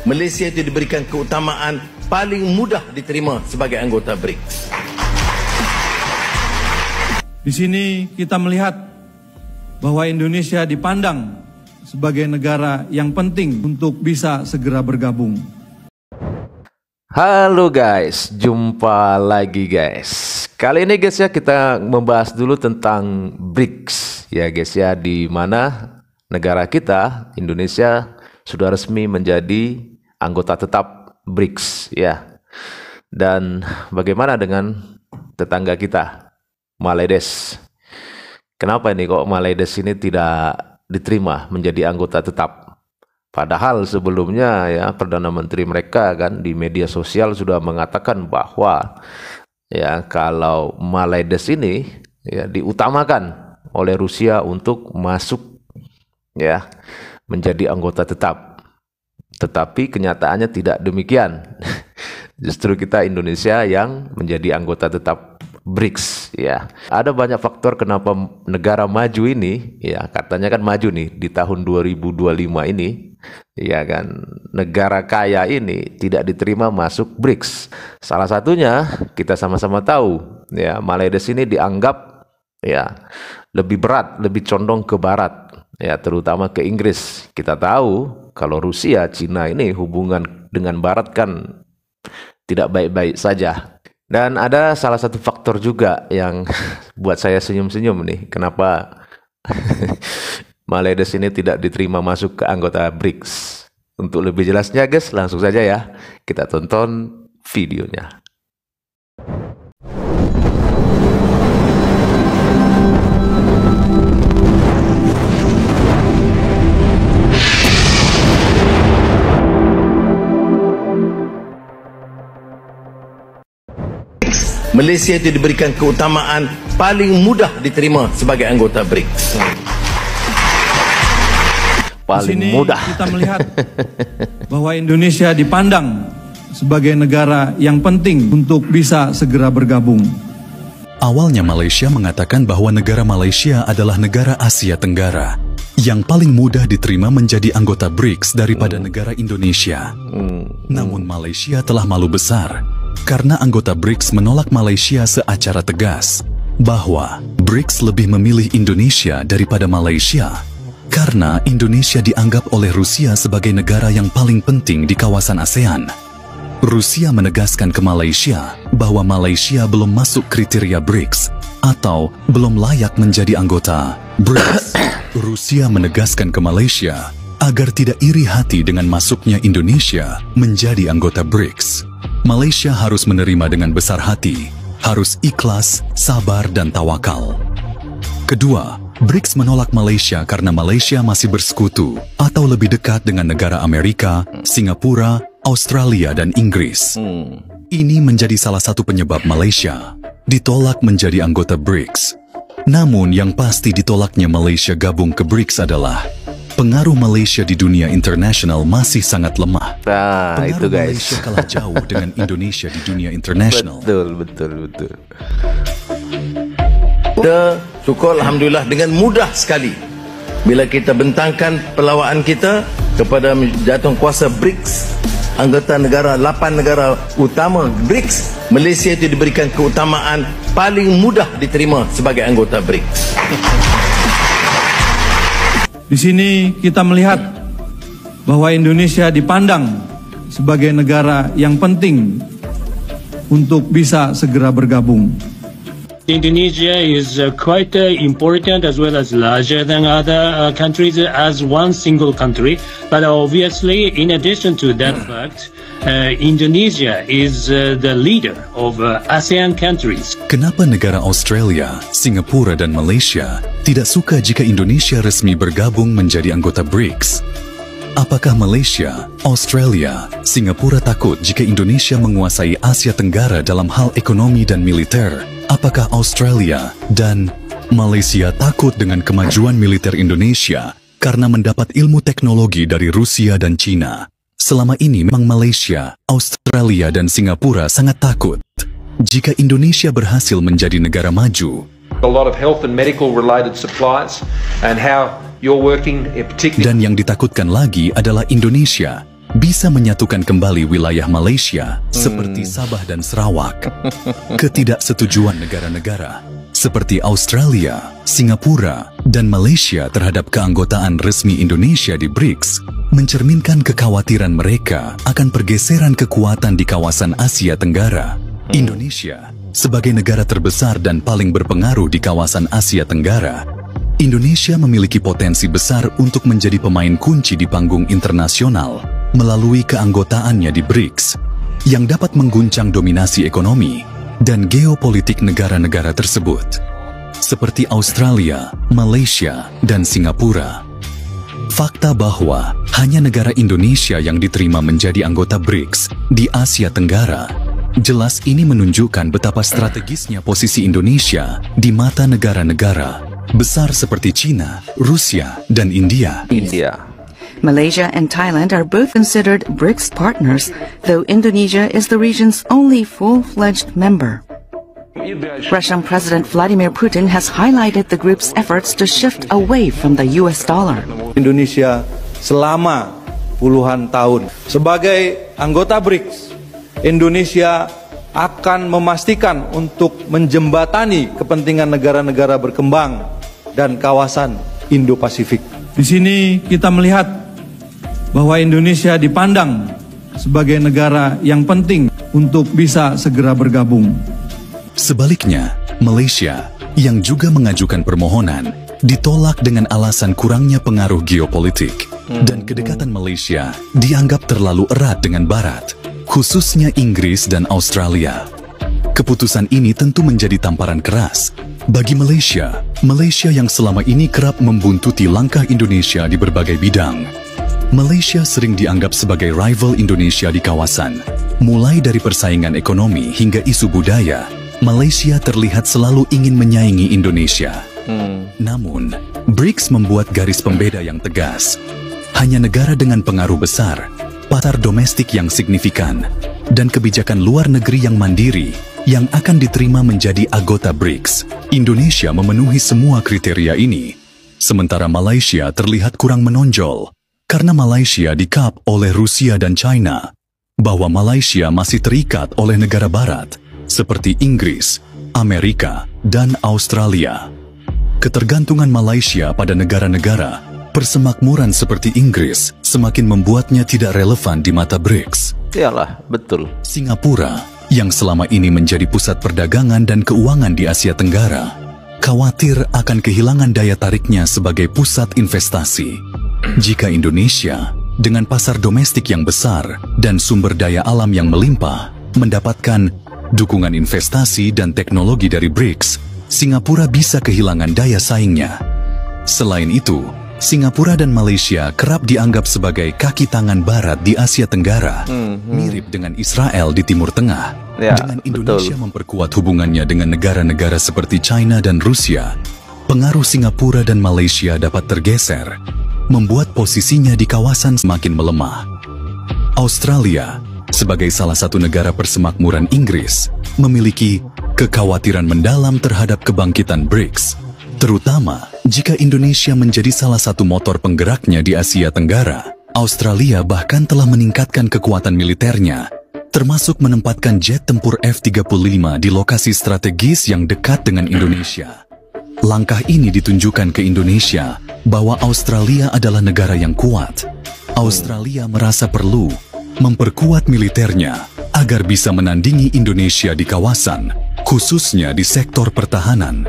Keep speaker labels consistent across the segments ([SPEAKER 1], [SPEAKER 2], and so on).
[SPEAKER 1] Malaysia itu diberikan keutamaan paling mudah diterima sebagai anggota BRICS.
[SPEAKER 2] Di sini kita melihat bahwa Indonesia dipandang sebagai negara yang penting untuk bisa segera bergabung.
[SPEAKER 3] Halo guys, jumpa lagi guys. Kali ini guys ya, kita membahas dulu tentang BRICS ya guys ya, di mana negara kita Indonesia sudah resmi menjadi anggota tetap BRICS ya. Dan bagaimana dengan tetangga kita Malaydes? Kenapa ini kok Malaydes ini tidak diterima menjadi anggota tetap? Padahal sebelumnya ya Perdana Menteri mereka kan di media sosial sudah mengatakan bahwa ya kalau Malaydes ini ya diutamakan oleh Rusia untuk masuk ya menjadi anggota tetap. Tetapi kenyataannya tidak demikian. Justru kita Indonesia yang menjadi anggota tetap BRICS ya. Ada banyak faktor kenapa negara maju ini ya, katanya kan maju nih di tahun 2025 ini ya kan, negara kaya ini tidak diterima masuk BRICS. Salah satunya kita sama-sama tahu ya, Malaydes ini dianggap ya lebih berat, lebih condong ke barat ya, terutama ke Inggris. Kita tahu kalau Rusia, Cina ini hubungan dengan barat kan tidak baik-baik saja. Dan ada salah satu faktor juga yang buat saya senyum-senyum nih, kenapa Malaydes ini tidak diterima masuk ke anggota BRICS. Untuk lebih jelasnya guys, langsung saja ya kita tonton videonya.
[SPEAKER 1] Malaysia itu diberikan keutamaan paling mudah diterima sebagai anggota BRICS.
[SPEAKER 3] Paling
[SPEAKER 2] di sini
[SPEAKER 3] mudah.
[SPEAKER 2] Kita melihat bahwa Indonesia dipandang sebagai negara yang penting untuk bisa segera bergabung.
[SPEAKER 4] Awalnya Malaysia mengatakan bahwa negara Malaysia adalah negara Asia Tenggara yang paling mudah diterima menjadi anggota BRICS daripada negara Indonesia. Namun Malaysia telah malu besar karena anggota BRICS menolak Malaysia secara tegas bahwa BRICS lebih memilih Indonesia daripada Malaysia karena Indonesia dianggap oleh Rusia sebagai negara yang paling penting di kawasan ASEAN. Rusia menegaskan ke Malaysia bahwa Malaysia belum masuk kriteria BRICS atau belum layak menjadi anggota BRICS. Rusia menegaskan ke Malaysia agar tidak iri hati dengan masuknya Indonesia menjadi anggota BRICS. Malaysia harus menerima dengan besar hati, harus ikhlas, sabar, dan tawakal. Kedua, BRICS menolak Malaysia karena Malaysia masih bersekutu atau lebih dekat dengan negara Amerika, Singapura, Australia, dan Inggris. Ini menjadi salah satu penyebab Malaysia ditolak menjadi anggota BRICS. Namun yang pasti ditolaknya Malaysia gabung ke BRICS adalah pengaruh Malaysia di dunia internasional masih sangat lemah.
[SPEAKER 3] Nah,
[SPEAKER 4] pengaruh
[SPEAKER 3] itu guys.
[SPEAKER 4] Malaysia kalah jauh dengan Indonesia di dunia internasional.
[SPEAKER 3] Betul.
[SPEAKER 1] Kita syukur alhamdulillah dengan mudah sekali bila kita bentangkan pelawaan kita kepada jatuh kuasa BRICS, anggota negara 8 negara utama BRICS, Malaysia itu diberikan keutamaan paling mudah diterima sebagai anggota BRICS.
[SPEAKER 2] Di sini kita melihat bahwa Indonesia dipandang sebagai negara yang penting untuk bisa segera bergabung.
[SPEAKER 5] Indonesia is quite important as well as larger than other countries as one single country. But obviously, in addition to that fact, Indonesia is the leader of ASEAN countries.
[SPEAKER 4] Kenapa negara Australia, Singapura, dan Malaysia tidak suka jika Indonesia resmi bergabung menjadi anggota BRICS? Apakah Malaysia, Australia, Singapura takut jika Indonesia menguasai Asia Tenggara dalam hal ekonomi dan militer? Apakah Australia dan Malaysia takut dengan kemajuan militer Indonesia karena mendapat ilmu teknologi dari Rusia dan Cina? Selama ini memang Malaysia, Australia, dan Singapura sangat takut jika Indonesia berhasil menjadi negara maju.
[SPEAKER 6] A lot of health and medical related supplies and how you're working particularly.
[SPEAKER 4] Dan yang ditakutkan lagi adalah Indonesia bisa menyatukan kembali wilayah Malaysia seperti Sabah dan Sarawak. Ketidaksetujuan negara-negara seperti Australia, Singapura, dan Malaysia terhadap keanggotaan resmi Indonesia di BRICS mencerminkan kekhawatiran mereka akan pergeseran kekuatan di kawasan Asia Tenggara. Indonesia, sebagai negara terbesar dan paling berpengaruh di kawasan Asia Tenggara, Indonesia memiliki potensi besar untuk menjadi pemain kunci di panggung internasional melalui keanggotaannya di BRICS, yang dapat mengguncang dominasi ekonomi dan geopolitik negara-negara tersebut, seperti Australia, Malaysia, dan Singapura. Fakta bahwa hanya negara Indonesia yang diterima menjadi anggota BRICS di Asia Tenggara, jelas ini menunjukkan betapa strategisnya posisi Indonesia di mata negara-negara besar seperti China, Rusia, dan India.
[SPEAKER 7] Malaysia and Thailand are both considered BRICS partners, though Indonesia is the region's only full-fledged member. Russian President Vladimir Putin has highlighted the group's efforts to shift away from the US dollar.
[SPEAKER 2] Indonesia selama puluhan tahun sebagai anggota BRICS, Indonesia akan memastikan untuk menjembatani kepentingan negara-negara berkembang dan kawasan Indo-Pasifik. Di sini kita melihat bahwa Indonesia dipandang sebagai negara yang penting untuk bisa segera bergabung.
[SPEAKER 4] Sebaliknya, Malaysia yang juga mengajukan permohonan ditolak dengan alasan kurangnya pengaruh geopolitik dan kedekatan Malaysia dianggap terlalu erat dengan Barat, khususnya Inggris dan Australia. Keputusan ini tentu menjadi tamparan keras bagi Malaysia yang selama ini kerap membuntuti langkah Indonesia di berbagai bidang. Malaysia sering dianggap sebagai rival Indonesia di kawasan. Mulai dari persaingan ekonomi hingga isu budaya, Malaysia terlihat selalu ingin menyaingi Indonesia. Namun, BRICS membuat garis pembeda yang tegas. Hanya negara dengan pengaruh besar, pasar domestik yang signifikan, dan kebijakan luar negeri yang mandiri yang akan diterima menjadi anggota BRICS. Indonesia memenuhi semua kriteria ini, sementara Malaysia terlihat kurang menonjol karena Malaysia di-cap oleh Rusia dan China, bahwa Malaysia masih terikat oleh negara barat seperti Inggris, Amerika, dan Australia. Ketergantungan Malaysia pada negara-negara persemakmuran seperti Inggris semakin membuatnya tidak relevan di mata BRICS.
[SPEAKER 3] Iyalah, betul.
[SPEAKER 4] Singapura, yang selama ini menjadi pusat perdagangan dan keuangan di Asia Tenggara, khawatir akan kehilangan daya tariknya sebagai pusat investasi. Jika Indonesia, dengan pasar domestik yang besar dan sumber daya alam yang melimpah, mendapatkan dukungan investasi dan teknologi dari BRICS, Singapura bisa kehilangan daya saingnya. Selain itu, Singapura dan Malaysia kerap dianggap sebagai kaki tangan barat di Asia Tenggara, mirip dengan Israel di Timur Tengah. Dengan Indonesia memperkuat hubungannya dengan negara-negara seperti China dan Rusia, pengaruh Singapura dan Malaysia dapat tergeser, membuat posisinya di kawasan semakin melemah. Australia, sebagai salah satu negara persemakmuran Inggris, memiliki kekhawatiran mendalam terhadap kebangkitan BRICS, terutama jika Indonesia menjadi salah satu motor penggeraknya di Asia Tenggara. Australia bahkan telah meningkatkan kekuatan militernya, termasuk menempatkan jet tempur F-35 di lokasi strategis yang dekat dengan Indonesia. Langkah ini ditunjukkan ke Indonesia bahwa Australia adalah negara yang kuat. Australia merasa perlu memperkuat militernya agar bisa menandingi Indonesia di kawasan, khususnya di sektor pertahanan.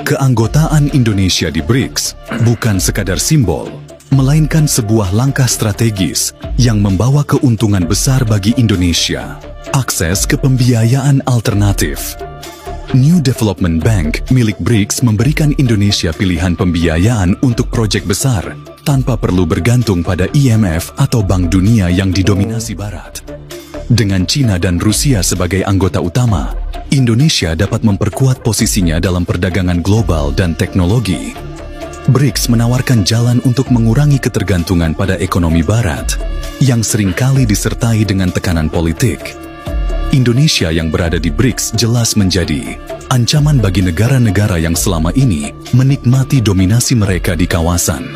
[SPEAKER 4] Keanggotaan Indonesia di BRICS bukan sekadar simbol, melainkan sebuah langkah strategis yang membawa keuntungan besar bagi Indonesia. Akses ke pembiayaan alternatif. New Development Bank milik BRICS memberikan Indonesia pilihan pembiayaan untuk proyek besar tanpa perlu bergantung pada IMF atau Bank Dunia yang didominasi Barat. Dengan China dan Rusia sebagai anggota utama, Indonesia dapat memperkuat posisinya dalam perdagangan global dan teknologi. BRICS menawarkan jalan untuk mengurangi ketergantungan pada ekonomi Barat yang seringkali disertai dengan tekanan politik. Indonesia yang berada di BRICS jelas menjadi ancaman bagi negara-negara yang selama ini menikmati dominasi mereka di kawasan.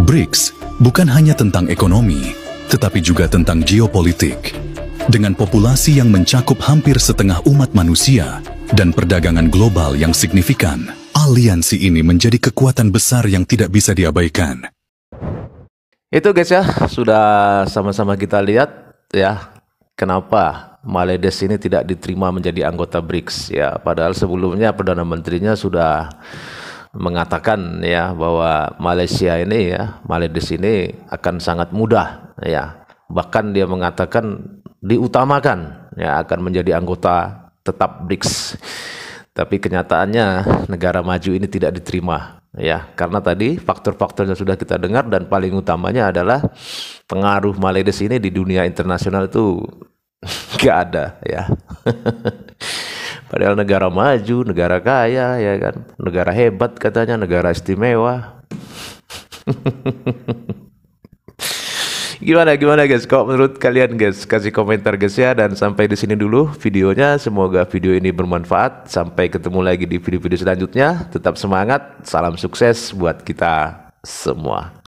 [SPEAKER 4] BRICS bukan hanya tentang ekonomi, tetapi juga tentang geopolitik. Dengan populasi yang mencakup hampir setengah umat manusia dan perdagangan global yang signifikan, aliansi ini menjadi kekuatan besar yang tidak bisa diabaikan.
[SPEAKER 3] Itu guys ya, sudah sama-sama kita lihat ya, kenapa Maledes ini tidak diterima menjadi anggota BRICS ya. Padahal sebelumnya Perdana Menterinya sudah mengatakan ya bahwa Malaysia ini ya, Maledes ini akan sangat mudah ya. Bahkan dia mengatakan diutamakan ya akan menjadi anggota tetap BRICS. Tapi kenyataannya negara maju ini tidak diterima ya, karena tadi faktor-faktornya sudah kita dengar, dan paling utamanya adalah pengaruh Maledes ini di dunia internasional itu gak ada ya. Padahal negara maju, negara kaya ya kan, negara hebat katanya, negara istimewa. Gimana guys? Kok menurut kalian guys? Kasih komentar guys ya. Dan sampai di sini dulu videonya. Semoga video ini bermanfaat. Sampai ketemu lagi di video-video selanjutnya. Tetap semangat. Salam sukses buat kita semua.